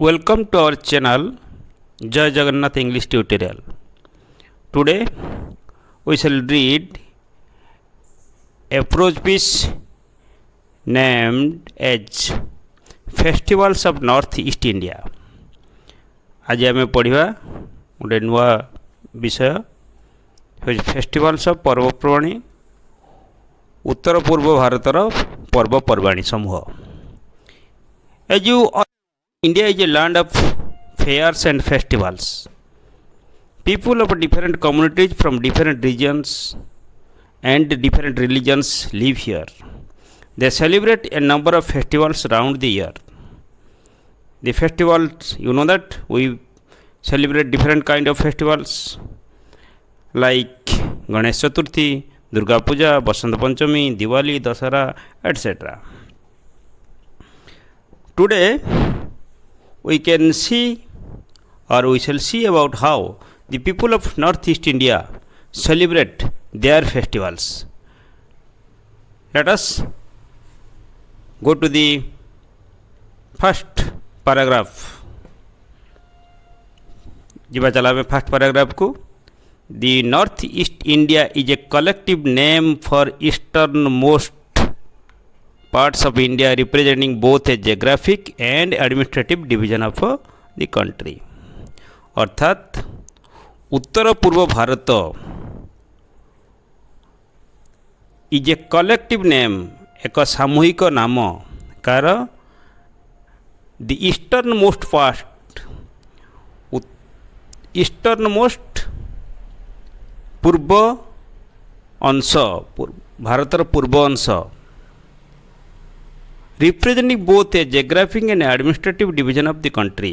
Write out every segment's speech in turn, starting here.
Welcome to our channel Jai Jagannath English Tutorial. Today we shall read a prose piece named as Festivals of North East India. आज आम पढ़ा गोटे नुआ विषय festivals of पर्वपर्वाणी उत्तर पूर्व भारतर पर्वपर्वाणी समूह. As you all, India is a land of fairs and festivals. People of different communities from different regions and different religions live here. They celebrate a number of festivals around the year. The festivals, you know that we celebrate different kind of festivals like Ganesh Chaturthi, Durga Puja, Basant Panchami, Diwali, Dasara, etc. Today we can see or we shall see about how the people of Northeast India celebrate their festivals. Let us go to the first paragraph. जीवा चला में first paragraph को. The Northeast India is a collective name for eastern most parts of India, representing both a geographic and administrative division of the country. अर्थात उत्तर पूर्व Bharat is a collective name, एक सामूहिक नाम कार the eastern most part, eastern most पूर्व अंश, भारतर पूर्व अंश, representing both a geographic and administrative division of the country,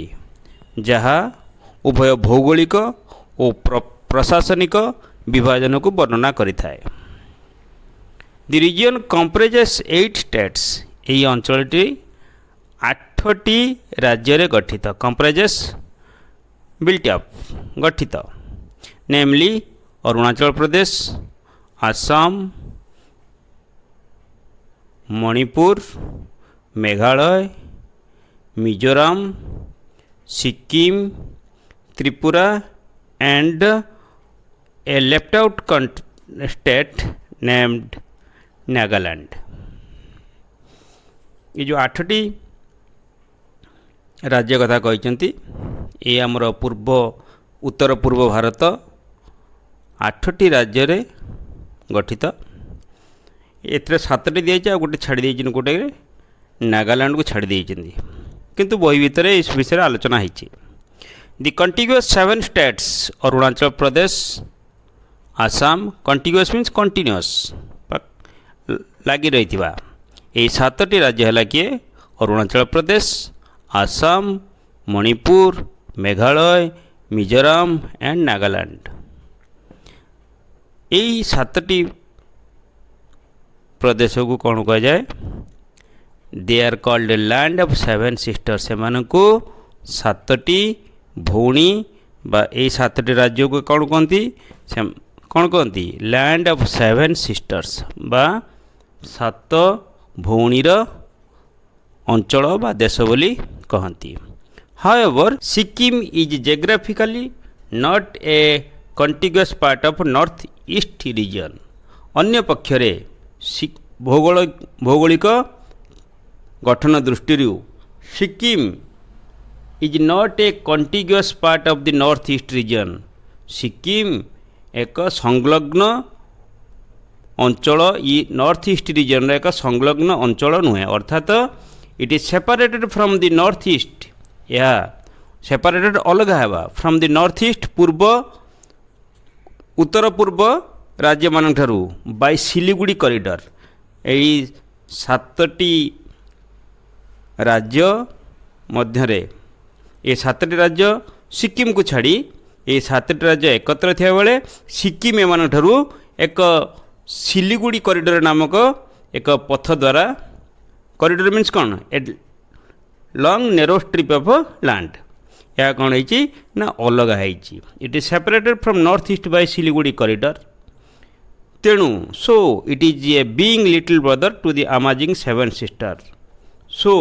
जहाँ उभय भौगोलिक और प्रशासनिक विभाजन को वर्णना करिथाए. The region comprises 8 states. यही अंचलटी 8टी राज्य रे गठित. कंप्राइजेस बिल्ट अप, गठित. नेमली Arunachal Pradesh, Assam, Manipur, Meghalaya, Mizoram, Sikkim, Tripura and a left out state named Nagaland. ये जो 8टी राज्य कथा कहते ये आमर पूर्व उत्तर पूर्व भारत 8टी राज्य रे गठित. एथरे 7टी दिए गोटे छाड़ी देइछन, गोटे नागालैंड को छाड़ी देइछन, किंतु बही भितर इस विषय आलोचना होइछि. The contiguous 7 states Arunachal Pradesh, Assam, contiguous means continuous, लगी रही थिबा. ये 7टी राज्य है कि अरुणाचल प्रदेश, आसाम, मणिपुर, मेघालय, मिजोरम एंड नागालैंड. यही 7टी प्रदेश को कौन कह जाए? They are called land of 7 sisters. को 7टी भौणी बा ये 7टी राज्य को कौन कहती? कौन कहती? लैंड ऑफ 7 सिस्टर्स बा 7 भौणीर अंचल बा देश बोली कहती. However Sikkim is geographically not a contiguous part of north east region. अन्य पक्षरे भौगोलिक गठन दृष्टि Sikkim is not a contiguous part of the north east region. Sikkim एक संलग्न अंचल नॉर्थ ईस्ट रीजन एक संलग्न अंचल नुहे. अर्थात it is separated from the north east. या सेपरेटेड अलग है फ्रॉम द नॉर्थ ईस्ट पूर्व उत्तर पूर्व राज्य मान बाय सिलीगुड़ी कॉरिडोर. यही 7टी राज्य मध्य ये 7टी राज्य सिक्किम को छाड़ी ये 7टी राज्य एकत्र थिया बेले सिक्किम एमान ठारू एक सिलीगुड़ी कॉरिडोर नामक एक पथ द्वारा, कॉरिडोर मीन्स कौन? A long narrow strip of land. यह कौन है ना अलग है. It is separated from north east by Siliguri corridor. तेणु so it is a being little brother to the amazing 7 sister. So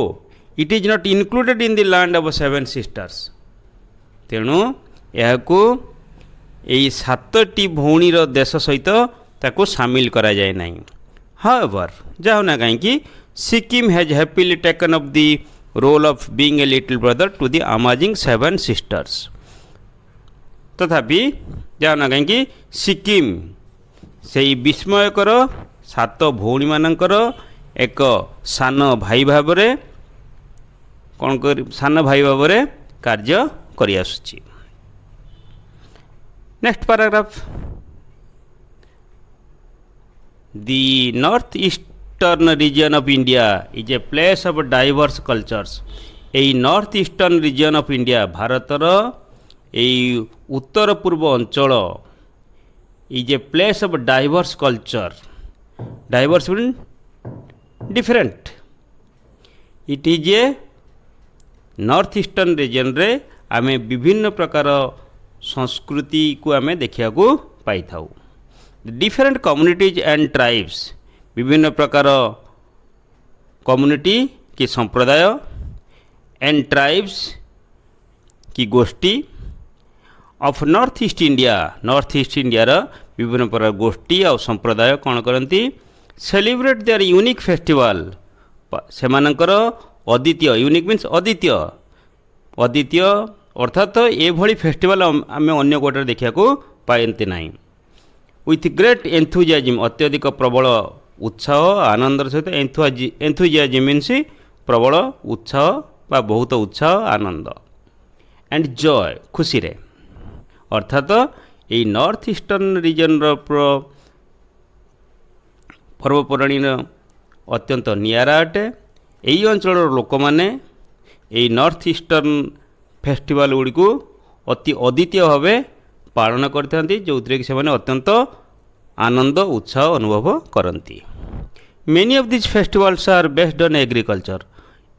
it is not included in the land of seven sisters तेणु यह सातटी भौणीर देश सहित ताको सामिल करा जाए नहीं हाउएवर जाओ ना कहीं Sikkim has happily taken up the role of being a little brother to the amazing seven sisters तथापि जाओ ना कहीं सिक्किम से विस्मयकर सात भौणी मानकर एक सान भाई भाव कौन कर सान भाई भाव कार्य करि आसुछि। Next paragraph The northeastern region of India is a place of diverse cultures. এই নর্থ ইস্টর্ন রিজন অফ ইন্ডিয়া भारतर এই उत्तर पूर्व अंचल is a place of diverse culture diverse mean different it is A north eastern region रे आमे विभिन्न प्रकार संस्कृति को आमे देखिया को पाई थाउ डिफरेंट कम्युनिटीज एंड ट्राइब्स विभिन्न प्रकार कम्युनिटी की संप्रदाय एंड ट्राइब्स की गोष्ठी ऑफ नॉर्थ ईस्ट इंडिया विभिन्न प्रकार गोष्ठी और संप्रदाय कौन करती सेलिब्रेट देयर यूनिक फेस्टिवल सेमानकर अद्वितीय यूनिक मीन्स अद्वितीय अर्थात ये भली फेस्टिवल आम अन्य गोटे देखा पाते ना विथ ग्रेट एंथुजियाज्म अत्यधिक प्रबल उत्साह आनंदर सहित एंथुजियाज्म मीन्स प्रबल उत्साह बा बहुत उत्साह आनंद एंड जॉय खुशी रे अर्थात ये नॉर्थ ईस्टर्न रीजन पर्वपराणी अत्यंत नियारा अटे यही अंचल लोक मैंने यही नॉर्थ ईस्टर्न फेस्टिवल गुड़ी को अति अद्वितीय भाव पालन करते जो थी से अत्यंत आनंद उत्साह अनुभव करती many of this festivals are based on agriculture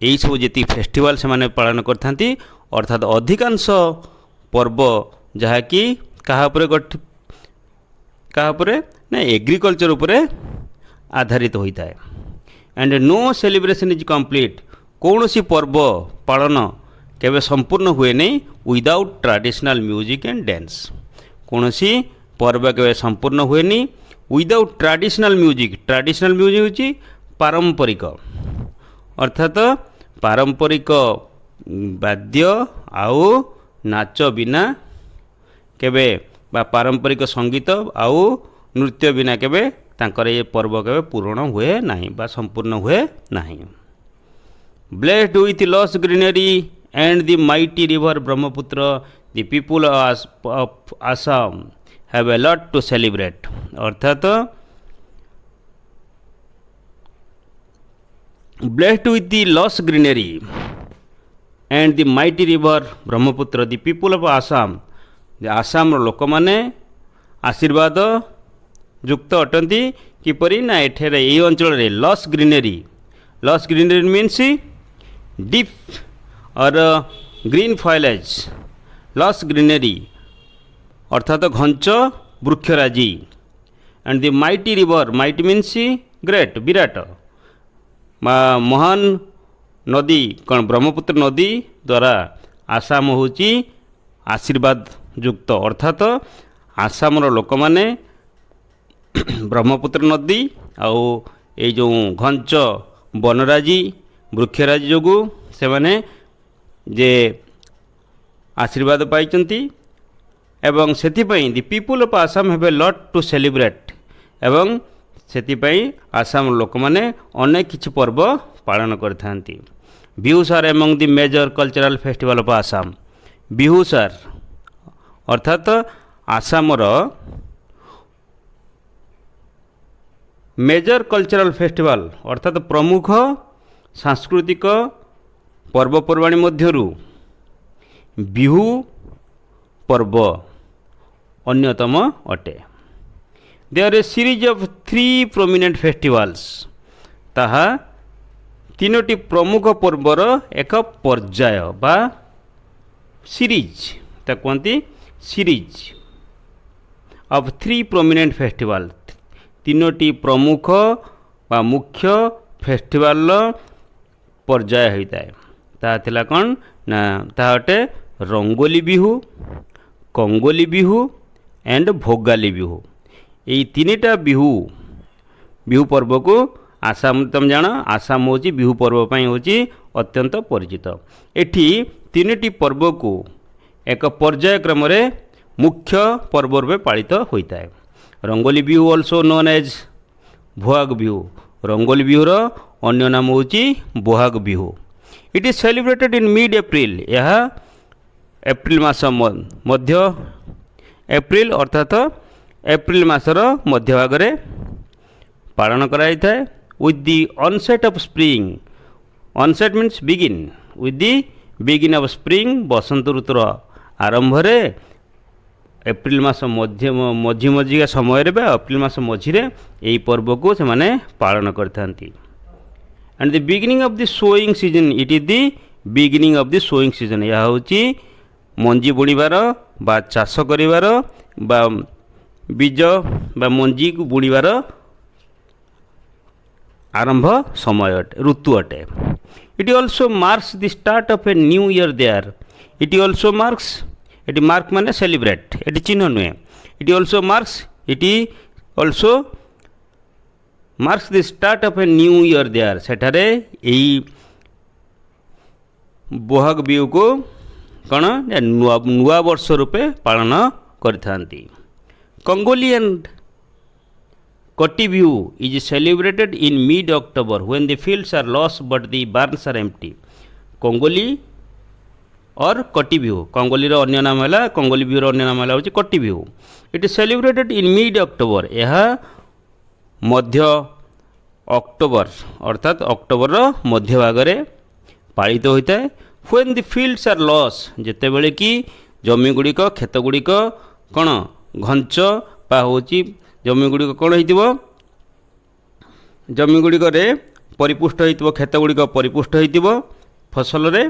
यही सब जी फेस्टिवल से पालन करते अर्थात अधिकांश पर्व जहाँकि क्या ना एग्रीकल्चर उपरे आधारित होता है and no celebration is complete कौन सी पर्व पालन केवे संपूर्ण हुए नहीं without traditional music and dance कौन सी पर्व केवे संपूर्ण हुए नहीं विदाउट ट्रेडिशनल म्यूजिक होची पारंपरिक अर्थात पारंपरिक वाद्य आउ नाच बिना केवे बा पारंपरिक संगीत आउ नृत्य बिना केवे तांकर ये पर्व केवे पूर्ण हुए नहीं बा संपूर्ण हुए नहीं blessed with loss greenery and the mighty river Brahmaputra, the people of Assam have a lot to celebrate. अर्थात blessed with the lush greenery and the mighty river Brahmaputra, the people of Assam, the Assam लोक माने आशीर्वाद युक्त अटंती किपरि ना एठेरे एई अंचल रे lush greenery means deep और ग्रीन फॉयलेज लॉस ग्रीनरी अर्थात घंच वृक्षराजी and the mighty river mighty means great विराट महान नदी कौन ब्रह्मपुत्र नदी द्वारा आसाम होची आशीर्वाद युक्त अर्थात आसाम लोक माने ब्रह्मपुत्र नदी आउ ये जो घंच वनराजी वृक्षराजी जोगु से माने जे आशीर्वाद पाइचंती एवं सेथिपई the people of Assam have a lot to celebrate एवं सेथिपई आसाम लोक माने अनेक किछि पर्व पालन करथांती Bihus are among the major cultural festival of Assam Bihus are अर्थात आसामर मेजर कल्चरल फेस्टिवल अर्थात प्रमुख सांस्कृतिक पर्वपर्वाणी मध्यरु बिहु पर्व अन्यतम अटे there a series of 3 prominent festivals ताहा तीनोटी प्रमुख पर्वर एक पर्याय बा सीरीज ता कहती सीरीज ऑफ 3 प्रोमिनेंट फेस्टिवल तीनोटी प्रमुख बा मुख्य फेस्टिवल पर्याय होता है ତାହା ଥିଲା କ'ଣ ନା ତାହା ଅଟେ ରଙ୍ଗୋଲି ବିହୁ, କଙ୍ଗୋଲି ବିହୁ ଏଣ୍ଡ ଭୋଗାଲି ବିହୁ। ଏଇ ତିନିଟା ବିହୁ ପର୍ବକୁ ଆସାମ ତୁମେ ଜାଣ ଆସାମ ହେଉଛି ବିହୁ ପର୍ବ ପାଇଁ ହେଉଛି ଅତ୍ୟନ୍ତ ପରିଚିତ। ଏଠି ତିନିଟି ପର୍ବକୁ ଏକ ପର୍ଯ୍ୟାୟକ୍ରମରେ ମୁଖ୍ୟ ପର୍ବ ରୂପେ ପାଳିତ ହୋଇଥାଏ। Rongali Bihu also known as Bohag Bihu, Rongali ବିହୁର ଅନ୍ୟ ନାମ ହେଉଛି Bohag Bihu. It is celebrated in mid April, ଏହା ଏପ୍ରିଲ ମାସ ମଧ୍ୟ ଏପ୍ରିଲ ଅର୍ଥାତ ଏପ୍ରିଲ ମାସର ମଧ୍ୟଭାଗରେ ପାଳନ କରାଯାଇଥାଏ। With the onset of spring, onset means begin, with the begin of spring, ବସନ୍ତ ଋତୁର ଆରମ୍ଭରେ ଏପ୍ରିଲ ମାସ ମଝିକା ସମୟରେ ବା ଏପ୍ରିଲ ମାସ ମଝିରେ ଏହି ପର୍ବକୁ ସେମାନେ ପାଳନ କରିଥାନ୍ତି। And the beginning of the sowing season, it is the beginning of the sowing season, ଏହା ହେଉଛି ମଞ୍ଜି ବୁଣିବାର ବା ଚାଷ କରିବାର ବା ବୀଜ ବା ମଞ୍ଜିକୁ ବୁଣିବାର ଆରମ୍ଭ ସମୟ ଋତୁ ଅଟେ। It also marks the start of a new year there, it also marks, ଏଠି ମାର୍କ ମାନେ ସେଲିବ୍ରେଟ୍, ଏଠି ଚିହ୍ନ ନୁହେଁ। It also marks, it also marks the start of a new year there, ସେଠାରେ ଏହି ବୋହାଗ ବିହୁକୁ କ'ଣ ନୂଆ ବର୍ଷ ରୂପେ ପାଳନ କରିଥାନ୍ତି। Kongali and Kati Bihu is celebrated in mid October when the fields are lush but the barns are empty. Kongali or Kati Bihu, କଙ୍ଗୋଲିର ଅନ୍ୟ ନାମ ହେଲା, କଙ୍ଗୋଲି ବିହୁର ଅନ୍ୟ ନାମ ହେଲା ହେଉଛି କଟି Bihu. It is celebrated in mid October, ଏହା ମଧ୍ୟ ଅକ୍ଟୋବର ଅର୍ଥାତ ଅକ୍ଟୋବରର ମଧ୍ୟଭାଗରେ ପାଳିତ ହୋଇଥାଏ। When the fields are loss, ଯେତେବେଳେ କି ଜମିଗୁଡ଼ିକ କ୍ଷେତଗୁଡ଼ିକ କ'ଣ ଘଞ୍ଚ ବା ହେଉଛି ଜମିଗୁଡ଼ିକ କ'ଣ ହେଇଥିବ, ଜମିଗୁଡ଼ିକରେ ପରିପୁଷ୍ଟ ହୋଇଥିବ, କ୍ଷେତଗୁଡ଼ିକ ପରିପୁଷ୍ଟ ହୋଇଥିବ ଫସଲରେ।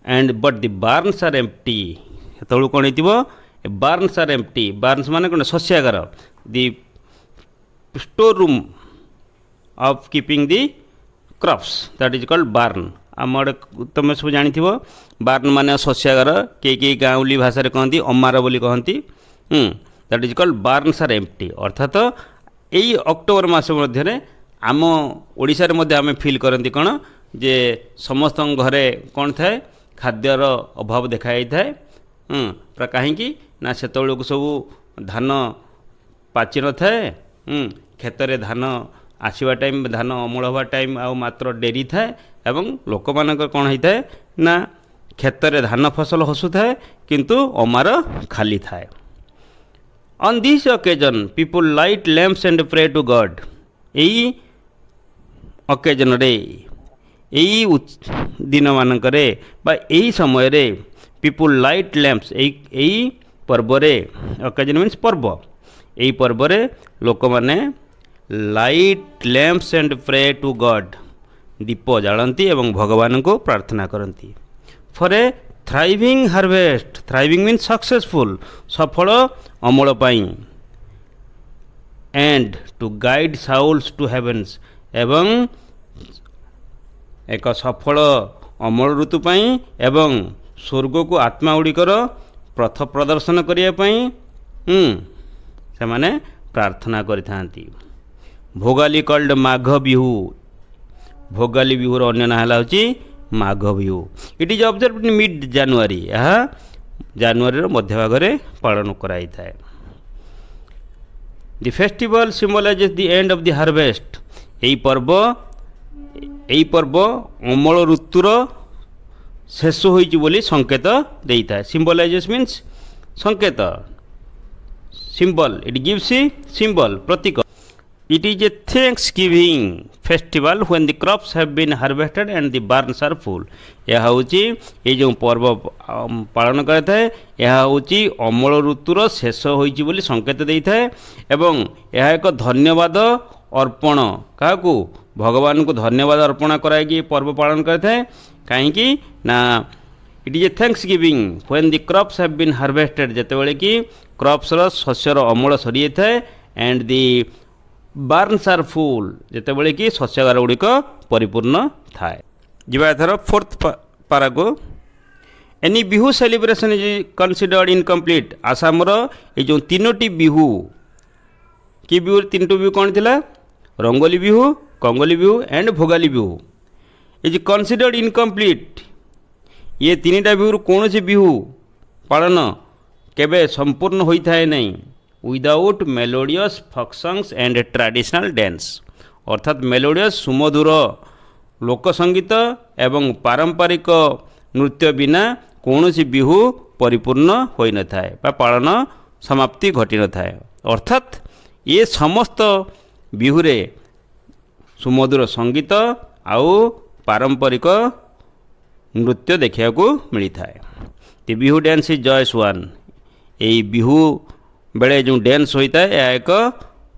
And but the barns are empty, ସେତେବେଳକୁ କ'ଣ ହେଇଥିବ, ବାର୍ନସ୍ ଆର୍ ଏମ୍ପ୍ଟି, ବାର୍ନସ୍ ମାନେ କ'ଣ ଶସ୍ୟାଗାର, the store room of keeping the crops, that is called barn. ଆମ ଆଡ଼େ ତୁମେ ସବୁ ଜାଣିଥିବ ବାର୍ନ ମାନେ ଶସ୍ୟାଗାର, କେହି ଗାଉଁଲି ଭାଷାରେ କହନ୍ତି ଅମାର ବୋଲି କହନ୍ତି। That is called ବାର୍ନସ୍ are empty, ଅର୍ଥାତ ଏଇ ଅକ୍ଟୋବର ମାସ ମଧ୍ୟରେ ଆମ ଓଡ଼ିଶାରେ ମଧ୍ୟ ଆମେ ଫିଲ୍ କରନ୍ତି କ'ଣ ଯେ ସମସ୍ତଙ୍କ ଘରେ କ'ଣ ଥାଏ, ଖାଦ୍ୟର ଅଭାବ ଦେଖାଯାଇଥାଏ। କାହିଁକି ନା ସେତେବେଳକୁ ସବୁ ଧାନ ପାଚି ନଥାଏ, କ୍ଷେତରେ ଧାନ ଆସିବା ଟାଇମ୍, ଧାନ ଅମଳ ହେବା ଟାଇମ୍ ଆଉ ମାତ୍ର ଡେରି ଥାଏ ଏବଂ ଲୋକମାନଙ୍କର କ'ଣ ହେଇଥାଏ ନା କ୍ଷେତରେ ଧାନ ଫସଲ ହସୁଥାଏ କିନ୍ତୁ ଅମାର ଖାଲି ଥାଏ। On this occasion people light lamps and pray to God, ଏଇ ଅକେଜନରେ, ଏଇ ଦିନମାନଙ୍କରେ ବା ଏହି ସମୟରେ ପିପୁଲ୍ ଲାଇଟ୍ ଲ୍ୟାମ୍ପସ୍, ଏଇ ପର୍ବରେ, ଅକେଜନ୍ ମିନ୍ସ ପର୍ବ, ଏହି ପର୍ବରେ ଲୋକମାନେ light lamps and pray to God, ଦୀପ ଜାଳନ୍ତି ଏବଂ ଭଗବାନଙ୍କୁ ପ୍ରାର୍ଥନା କରନ୍ତି। For a thriving harvest, thriving means successful, ସଫଳ ଅମଳ ପାଇଁ। And to guide souls to heavens, ଏବଂ ଏକ ସଫଳ ଅମଳ ଋତୁ ପାଇଁ ଏବଂ ସ୍ୱର୍ଗକୁ ଆତ୍ମା ଗୁଡ଼ିକର ପଥ ପ୍ରଦର୍ଶନ କରିବା ପାଇଁ ସେମାନେ ପ୍ରାର୍ଥନା କରିଥାନ୍ତି। ଭୋଗାଲି କଲ୍ଡ ମାଘ ବିହୁ, ଭୋଗାଲି ବିହୁର ଅନ୍ୟ ନାଁ ହେଲା ହେଉଛି Magh Bihu. It is observe in mid January, ଏହା ଜାନୁଆରୀର ମଧ୍ୟଭାଗରେ ପାଳନ କରାଯାଇଥାଏ। The festival symbolizes the end of the harvest, ଏହି ପର୍ବ ଅମଳ ଋତୁର ଶେଷ ହୋଇଛି ବୋଲି ସଂକେତ ଦେଇଥାଏ। ସିମ୍ବଲାଇଜେସ୍ ମିନ୍ସ ସଂକେତ, ସିମ୍ବଲ, ଇଟ୍ ଗିଭ୍ସ ସିମ୍ବଲ, ପ୍ରତୀକ। It is a Thanksgiving festival when the crops have been harvested and the barns are full. ଏହା ହେଉଛି ଏଇ ଯେଉଁ ପର୍ବ ପାଳନ କରାଯାଇଥାଏ, ଏହା ହେଉଛି ଅମଳ ଋତୁର ଶେଷ ହୋଇଛି ବୋଲି ସଂକେତ ଦେଇଥାଏ ଏବଂ ଏହା ଏକ ଧନ୍ୟବାଦ ଅର୍ପଣ, କାହାକୁ, ଭଗବାନଙ୍କୁ ଧନ୍ୟବାଦ ଅର୍ପଣ କରାଇକି ପର୍ବ ପାଳନ କରିଥାଏ। କାହିଁକି ନା it is a thanksgiving when the crops have been harvested, ଯେତେବେଳେ କି କ୍ରପ୍ସର ଶସ୍ୟର ଅମଳ ସରିଯାଇଥାଏ। ଆଣ୍ଡ ଦି ବାର୍ନସ୍ ଆର୍ ଫୁଲ୍, ଯେତେବେଳେ କି ଶସ୍ୟାଗାର ଗୁଡ଼ିକ ପରିପୂର୍ଣ୍ଣ ଥାଏ। ଯିବା ଏଥର ଫୋର୍ଥ पारा को any Bihu celebration is considered incomplete Assam ये जो तीनोटी बिहू कि बिहू तीनोटी बिहू कौन थिला Rongali Bihu Kongali Bihu and Bhogali Bihu is considered incomplete ये तीनटा बिहू कौन सी बिहू पालन केबे संपूर्ण होता है नहीं without melodious folk songs and traditional dance अर्थात मेलोडियस सुमधुर लोकसंगीत एवं पारंपरिक नृत्य बिना कौन सी बिहू परिपूर्ण होई न थाए बा पालन समाप्ति घटी न थाए अर्थात ये समस्त बिहुरे सुमधुर संगीत आउ पारंपरिक नृत्य देखा मिलता है the Bihu dance is joyous one यही बिहू बेले जो डांस होता है यह एक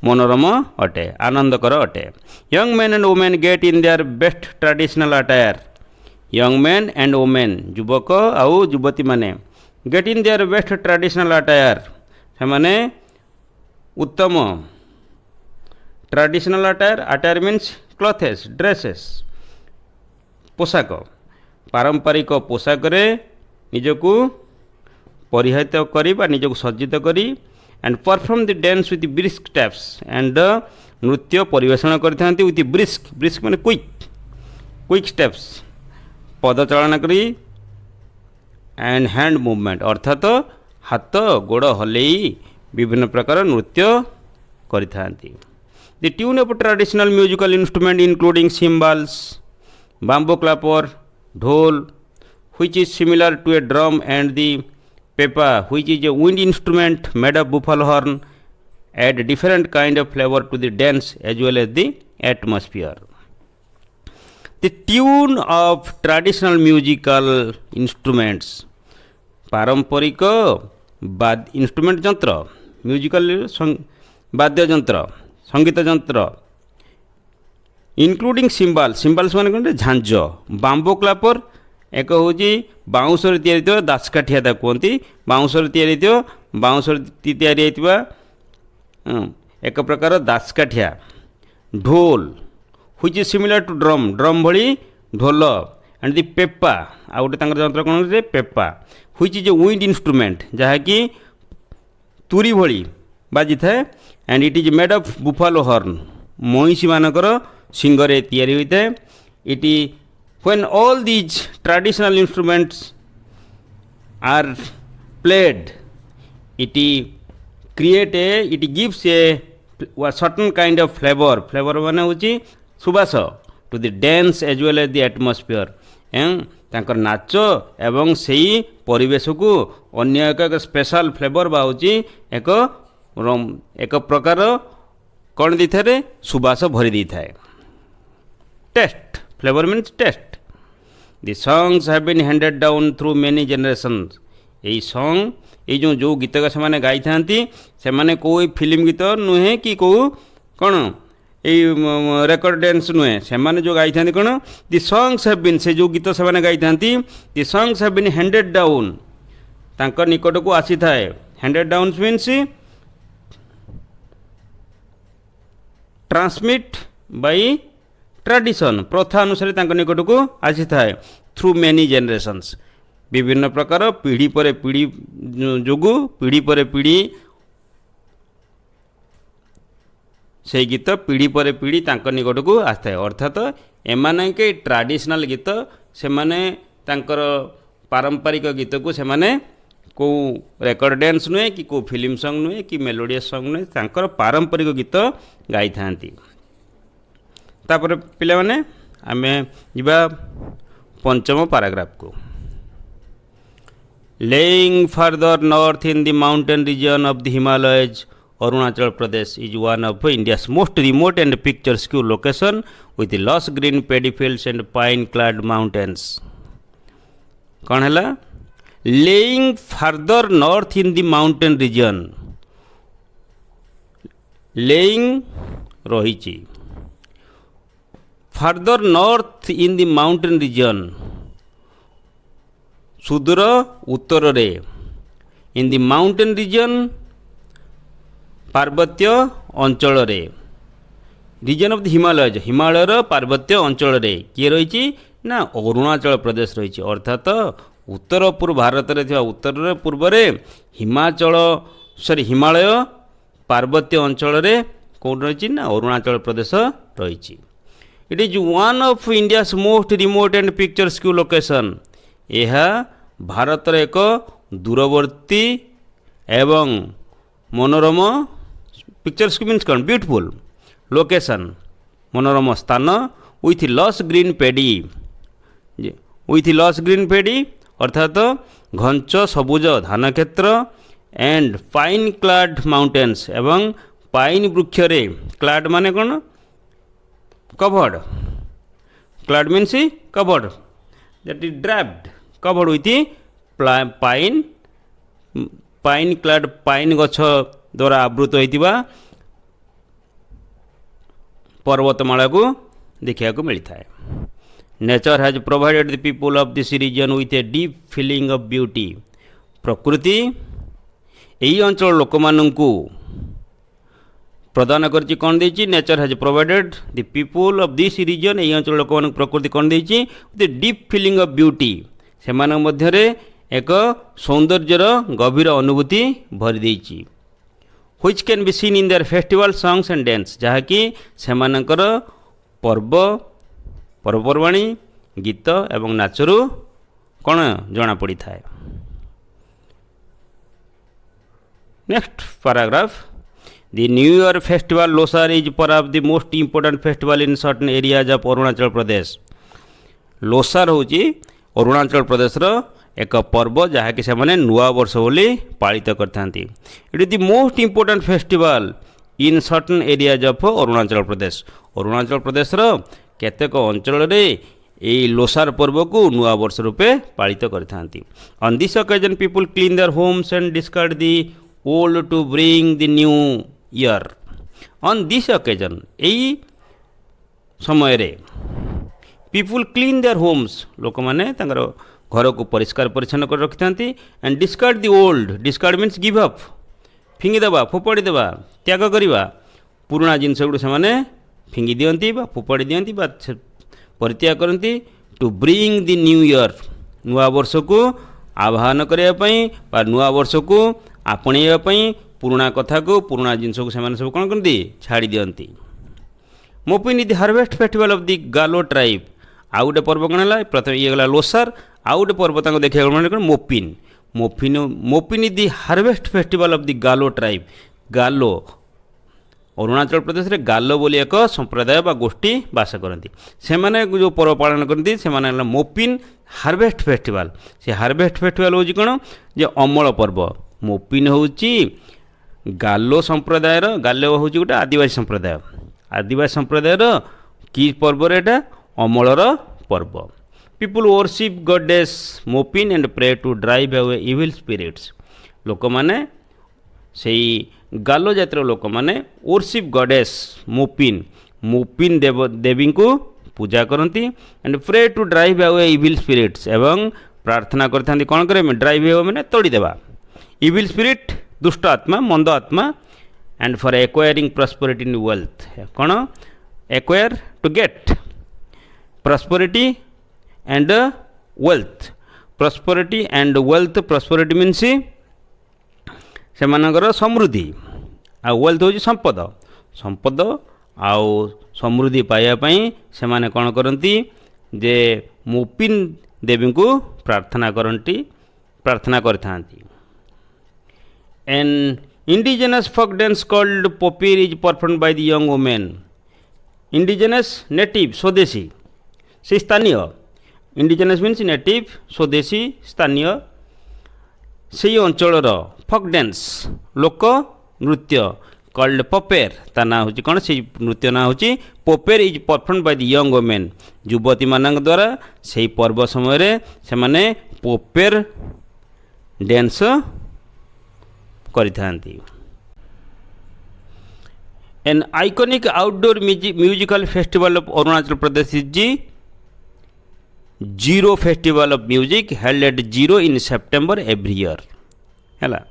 मनोरम अटे आनंदकर अटे young man and women get in their best traditional attire young man and women युवक आउ युवती माने get in their best traditional attire से माने उत्तम traditional attire attire means clothes dresses पोशाक पारंपरिक पोशाक निजक परिहित करी निजक सज्जित करी and perform the dance with brisk steps and नृत्य परिवेषण करते विथ ब्रिस्क ब्रिस्क माने क्विक स्टेप्स पदचालन करी एंड हैंड मूवमेंट अर्थात हाथ गोड़ हलई विभिन्न प्रकार नृत्य करिथांती the tune of traditional musical instrument including cymbals bamboo clapper ढोल which is similar to a drum and the pepa which is a wind instrument made of buffalo horn add different kind of flavor to the dance as well as the atmosphere the tune of traditional musical instruments पारंपरिक instrument जंत्र musical वाद्य जंत्र संगीत जंत्र including symbol symbols मान कौन झांझ बांबो क्लापर एक हूँ bounce या दासकाठिया कहते bounce या बाउंस या एक प्रकार दासकाठिया ढोल हुई is similar to drum drum भली ढोल एंड दी पेपा आ गोटे जंत्र कौन पेपा हुई इज ए विंड इंस्ट्रूमेंट जहाँकि तुरी भली बाजी थाए and it is made of buffalo horn महिषी मानकर सिंगरे तैयारी होता है it when all these traditional instruments are played it create it gives a certain kind of flavour flavour माने होची सुबास to the dance as well as the atmosphere तांकर नाच एवं सही परिवेश को अन्य एक स्पेशल फ्लेवर बा होची एक प्रकार कौन दी थे सुबास भरी दी थाए taste flavour means taste the songs have been handed down through many generations यही सॉन्ग ये जो गीत का से गाई था से माने कोई फिल्म गीत नुहे कि कौ कौन ये रेकर्ड डांस नुहे से माने जो गाई था कौन दि सॉन्ग्स हैव बीन से जो गीत से गाई था the songs have been handed down तांकर निकट को आसी थाए handed down means transmit by tradition प्रथा अनुसार निकट को आसी थाए थ्रू मेनी जनरेशंस विभिन्न प्रकार पीढ़ी पर पीढ़ी जोगु पीढ़ी पर पीढ़ी से गीत पीढ़ी पर पीढ़ी निकट को आसता है अर्थात एमाने के ट्रेडिशनल गीत से माने तांकर पारंपरिक गीत को से माने को रेकर्ड डांस नुहे कि को फिल्म सॉन्ग नुहे कि मेलोडियस सॉन्ग नुहे तांकर पारंपरिक गीत गाई थांती तापर पिले माने आमे जिबा पंचम पैराग्राफ को laying further north in the mountain region of the Himalayas Arunachal Pradesh is one of India's most remote and picturesque location with lush green paddy fields and pine clad mountains कौन है laying further north in the mountain region laying रही further north in the mountain region सुदूर उत्तर रे इन दि mountain region पार्वत्य अंचल रे reason of the Himalaya हिमालयर पार्वत्य अंचल रे किए रही ना अरुणाचल प्रदेश रही अर्थात उत्तर पूर्व भारत में उत्तर पूर्व हिमाचल हिमालय पार्वत्य अंचल कौन रही ना अरुणाचल प्रदेश रही। It is one of India's most remote and picturesque location. यह भारतर एक दूरवर्ती एवं मनोरम पिक्चर्स्क्यू मीन्स कौन ब्यूटीफुल लोकेशन मनोरम स्थान विथ लस ग्रीन पेडी अर्थात घंच सबुज धान क्षेत्र एंड पाइन क्लाड माउंटेन्स एवं पाइन वृक्ष क्लाड माने कौन covered clad means covered that is draped covered with pine clad pine गछ द्वारा आवृत होता पर्वतमाला को देखा मिलता है। Nature has provided the people of this region with a deep feeling of beauty. प्रकृति यही अंचल लोक मानू प्रदान करची कौन देची nature has provided the people of this region यही अंचल लोक मानू प्रकृति कौन देची with deep feeling of beauty से मध्य एक सौंदर्यर गभीर अनुभूति भरी देची which can be seen in their festival songs and dance जहाँकि सेमानकर पर्व पर्वपर्वाणी गीत एवं नाचरू कौन जना पड़ी था। Next paragraph the new year festival Losar is perhaps the most important festival in certain areas of Arunachal Pradesh. Losar होची अरुणाचल प्रदेश रो एक पर्व जहाँकि से नुआ वर्ष बोली पालित करथांती। It is the most important festival in certain areas of Arunachal Pradesh. Arunachal Pradesh रो केतेक अंचल ये लोसार पर्व को नुआ वर्ष रूपे पालित करथांती। On this occasion people clean their homes and discard the old to bring the new year. On this occasion यही समय पीपल क्लीन देयर होम्स लोक मैंने घर को परिष्कार परिच्छन्न कर रखि था and discard the old discard means give up फिंगिदेवा फोपाड़ीदेवा त्याग करवा पुराणा जिनस गुड़ से फिंगी दियंती फोपाड़ी दियंती परित्याग करती to bring the new year नुआ वर्ष को आह्वान करने नुआ वर्ष को आपणेवाई पुराणा कथा को पुराणा जिनस को सब कौन करती छाड़ी दियंती। Mopin is the harvest festival of the Galo tribe. आउ गोटे पर्व कौन है प्रथम ये गला लोसार आउ गोटे पर्व देखा Mopin Mopin Mopin is the harvest festival of the Galo tribe. गालो अरुणाचल प्रदेश में गालो बोली एक संप्रदाय बा गोष्ठी बास करती से जो पर्व पालन करती से मोपिन हार्वेस्ट फेस्टिवल। से हार्वेस्ट फेस्टिवल हूँ कौन जे अमल पर्व। मोपिन हूँ गालो संप्रदाय गालो हूँ गोटे आदिवासी संप्रदाय कि पर्व एटा अमलर पर्व। People worship goddess Mopin and pray to drive away evil spirits. लोक मैंने से गालो जातिर लोक मैंने वर्शिप गॉडेस मोपिन मोपिन देवी को पूजा करती and pray to drive away evil spirits एवं प्रार्थना करते कौन करें ड्राइव अवे मैंने तोड़ीदेवा इविल स्पिरिट दुष्ट आत्मा मंद आत्मा and for acquiring prosperity in wealth कौन acquire to get prosperity and wealth prosperity and wealth prosperity means से समृद्धि आ वेल्थ हूँ संपद संपद आउ समृद्धि पाइबापी से कौन करती जे मोपिन देवी को प्रार्थना करती प्रार्थना करथांती। An indigenous folk dance called Popir is performed by the young women. Indigenous native स्वदेशी से स्थानीय इंडिजिनस मीन्स नेटिव स्वदेशी स्थानीय से अंचल फोक डांस लोक नृत्य कॉल्ड पोपेर ता ना हूँ कौन से नृत्य ना हूँ Popir is performed by the young women. युवती मान द्वारा से पर्व समय से माने पोपेर डांस करिथांती। An iconic outdoor musical festival of Arunachal Pradesh is Ziro festival of music held at Ziro in September every year है।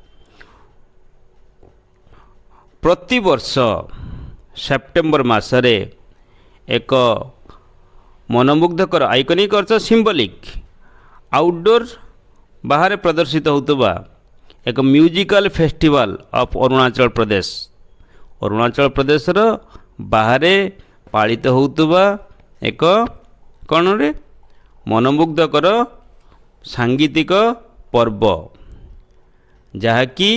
प्रति वर्ष सेप्टेम्बर मासरे एक मनमुग्धकर आइकनिक अर्थ सिंबलिक आउटडोर बाहर प्रदर्शित होतुबा एक musical festival of Arunachal Pradesh Arunachal Pradesh रो बाहर पालित होतुबा एक कौन रे मनमुग्धकर सांगीतिक पर्व जहाँकि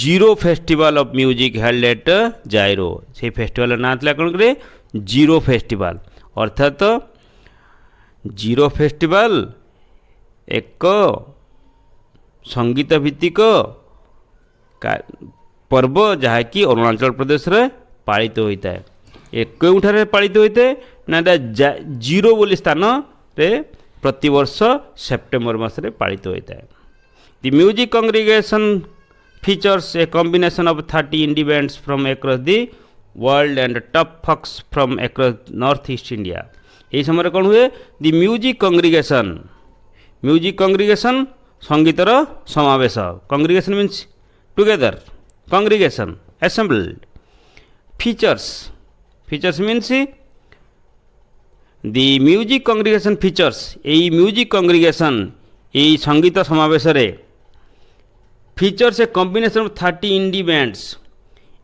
Ziro festival of music held at Ziro से फेस्टिवल ना था कौन करे जीरो फेस्टिवल अर्थात जीरो फेस्टिवल एक संगीत भित्तिक पर्व जहाँकि अरुणाचल प्रदेश रे पालित होता है एक केउठारे पालित होता है ना जीरो बोली स्थान रे प्रतिवर्ष सेप्टेम्बर मासरे पालित होता है। The music congregation features a combination of 30 indie bands from across the world and top folks from across northeast India। यही समय कौन हुए द म्यूजिक कांग्रेगेशन संगीतर समावेश congregation means together congregation assembled features means the music congregation features यही music congregation यही संगीत समावेश रे features a combination of 30 indie bands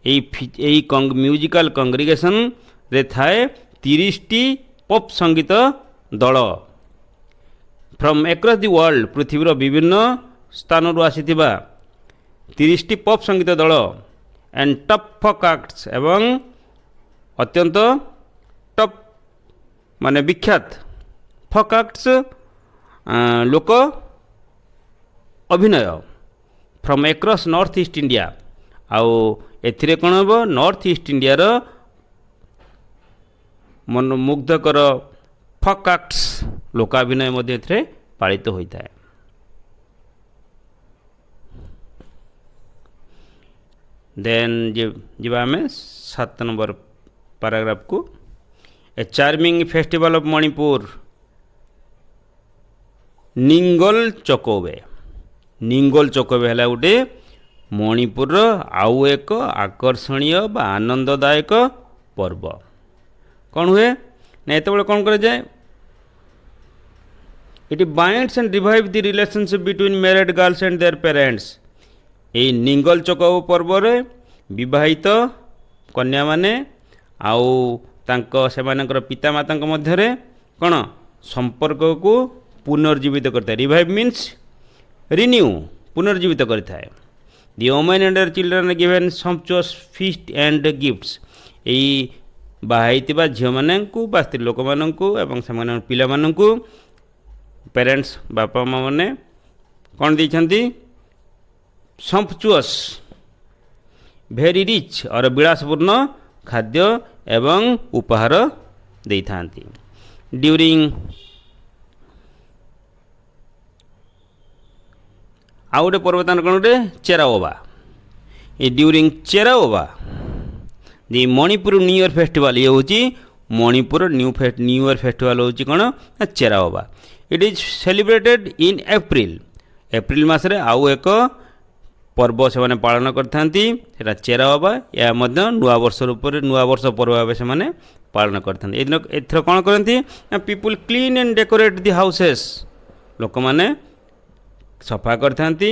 यही म्यूजिकल कांग्रेगेशन रे थाए 30 टी पॉप संगीत दल फ्रॉम अक्रॉस द वर्ल्ड पृथ्वीर विभिन्न स्थान रू आसीथिबा 30 टी पॉप संगीत दल एंड टॉप फोक एक्ट्स एवं अत्यंत टॉप माने विख्यात फोक एक्ट्स लोक अभिनय from across north east India आउ एथिरे कौन हम नॉर्थ ईस्ट इंडिया मन मुग्धकर फोक एक्ट्स लोकाभिनय मध्य एथिरे पालित होता है। देन जीवा आम 7 नंबर पैराग्राफ को ए चार्मिंग फेस्टिवल ऑफ मणिपुर निंगल चकोबे है गोटे मणिपुर आउ एक आकर्षणीय बा आनंददायक पर्व कौन हुए ना एत कौन कर जाए it binds and revive the relationship between married girls and their parents यही निंगल चकोब पर्व रे विवाहित कन्या माने आउ तांको सेमानकर पिता माता मध्य कौन संपर्क को पुनर्जीवित करता है रिवाइव मीन्स रिन्यू पुनर्जीवित करता है। The women and their children given sumptuous feast and gifts यही बाहाइतिबा झियो माननकु बा स्त्री लोक माननकु एवं सेमान पिला माननकु पेरेंट्स बापा माँ माने कौन देइछंती सम्पचुअस भेरी रिच और विलासपूर्ण खाद्य एवं उपहार देइथांती। ड्यूरिंग आउ गोटे पर्वतान कौन गोटे चेराओबा ये during Cheiraoba the Manipur new year festival ये हूँ मणिपुर न्यू ईयर फेस्टिवल हूँ कौन Cheiraoba it is celebrated in April मासरे आउ एक पर्व से पालन करता चेराओबा या नुआ वर्ष रूप नुआ वर्ष पर्व भाव से पालन करते एथर कौन करती people clean and decorate the houses लोक मैंने सफा करते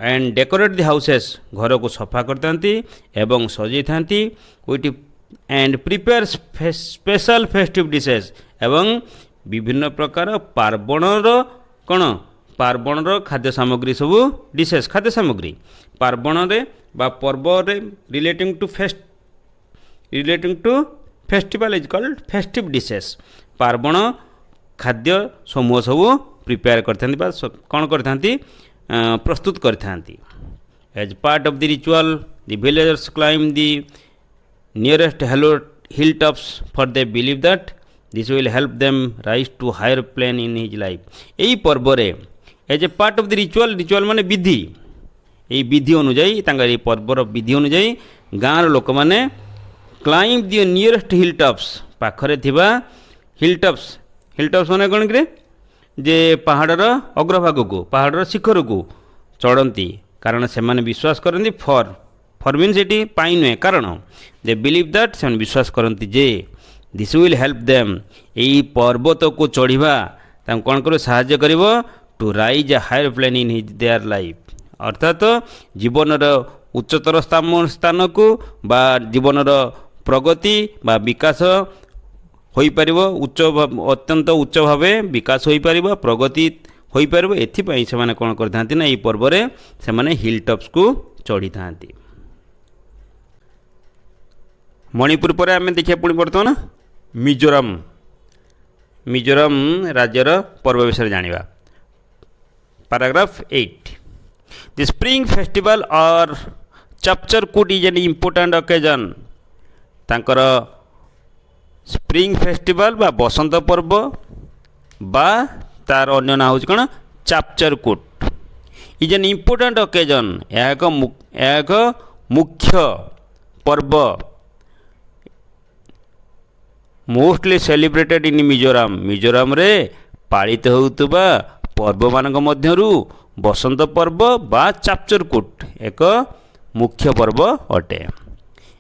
एंड डेकोरेट दि हाउसेस घर को सफा करते एवं सजाई था with and prepare special festive dishes एवं विभिन्न प्रकार पार्वणर कौन पार्वणर खाद्य सामग्री सब डिशेस खाद्य सामग्री पार्वण बा पर्व relating to festival is called festive dishes पार्वण खाद्य समूह सब प्रिपेयर करते कौन करते प्रस्तुत करते as part of the ritual the villagers climb the nearest hill tops for they believe that this will help them rise to higher plane in his life यही पर्व as a part of the ritual माने विधि यही विधि अनुजाई पर्वर विधि अनुजाई गाँव लोक मैंने climb the nearest hill tops पाखरे थिबा हिल टॉप्स माने कौन कि जे पहाड़र अग्रभाग को पहाड़र शिखर को चढ़ती कारण से विश्वास करती फॉर मीन्स ये नुहे कारण दे बिलीव दैट से विश्वास करती जे दिस विल हेल्प देम यही पर्वत को चढ़ा कौन कर साहाय्य कर to rise a higher plane in their life अर्थात जीवन उच्चतर स्थान को बा जीवन प्रगति बा विकास हो पार उच्च अत्यंत उच्च भाव विकास हो पार प्रगति हो पार एथिपाई से माने कौन करथांती ना पर्व से माने हिल टॉप्स को चढ़ी था। मणिपुर पर आम देखिए पुणी बर्तमान मिजोरम मिजोरम राज्यर पर्व विषय जानिबा। पैराग्राफ 8 द स्प्रिंग फेस्टिवल और चपचरकुट इज एन इम्पोर्टेंट ओकेजन तांकर स्प्रिंग फेस्टिवल बा बसंत पर्व बा तार अन्य ना हूँ कौन चापचरकुट इज एन इम्पोर्टेंट ओकेजन एक मुख्य पर्व mostly celebrated in Mizoram Mizoram रे पालित होउतबा पर्व मानक मध्यरु बसंत पर्व बा चापचरकुट एक मुख्य पर्व अटे।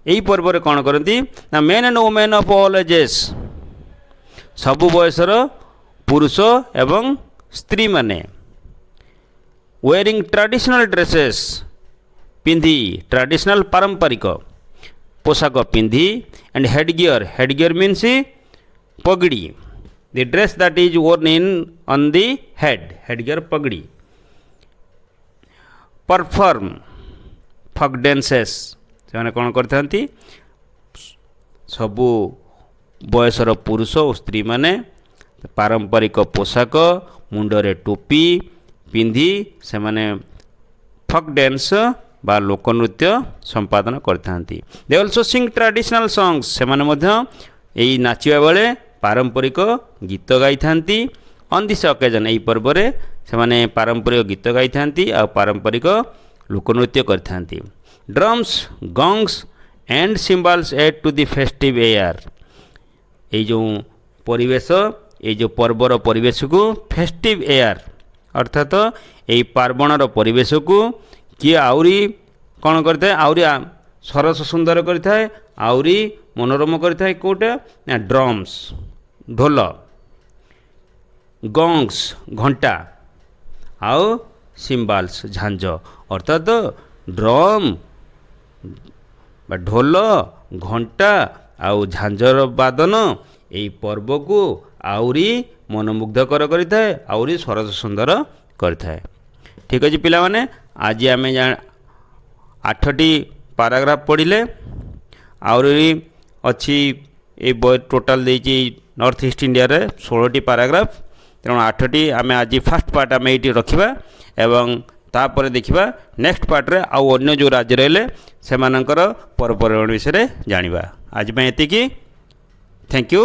यही पर्व रे कौन करती ना main and women of all ages सबु बयसर पुरुष एवं स्त्री माने वेयरिंग ट्रेडिशनल ड्रेसेस पिंधि ट्रेडिशनल पारंपरिक पोशाक पिंधि एंड हेडगियर मीन्स पगड़ी the dress that is worn in on the headgear पगड़ी परफॉर्म फक डांसेस से कौन करथांती सबु बयसर पुरुष और स्त्री माने पारंपरिक पोशाक मुंडरे टोपी पिंधि से माने फक डांस बा लोकनृत्य संपादन करथांती। They also sing traditional songs से माने मध्य एई नाचिबा बेले पारंपरिक गीत गाई थांती। ऑन दिस ओकेजन एई पर्व रे से माने पारंपरिक गीत गाई थांती आ पारंपरिक लोकनृत्य करथांती। Drums gongs and cymbals add to the festive air ये जो परिवेश ये जो पर्वर परिवेश को फेस्टिव एयर अर्थात यही पार्वणर परिवेश को किए आउरी कौन करता है आउरी सरस सुंदर करता है आउरी मनोरम करता है कोटा ना ड्रम्स ढोल गंग्स घंटा आउ सिम्बल्स झांझ अर्थात ड्रम ढोल घंटा आउ झांझर बादन यही पर्व को आउरी मनमुग्धकर करता है आउरी सरस सुंदर करता है। ठीक अच्छे पिला माने आज आम 8टी पाराग्राफ पढ़ले आउरी अच्छी ये टोटाल देती नॉर्थ ईस्ट इंडिया रे 16टी पाराग्राफ तेणु 8टी आम आज फास्ट पार्ट आम ये रखा एवं तापर देखिबा नेक्स्ट पार्ट रे आउ अन्य जो राज्य रहे से पर्वपर्वणी विषय जानिबा। आज मैं एतिकी थैंक यू।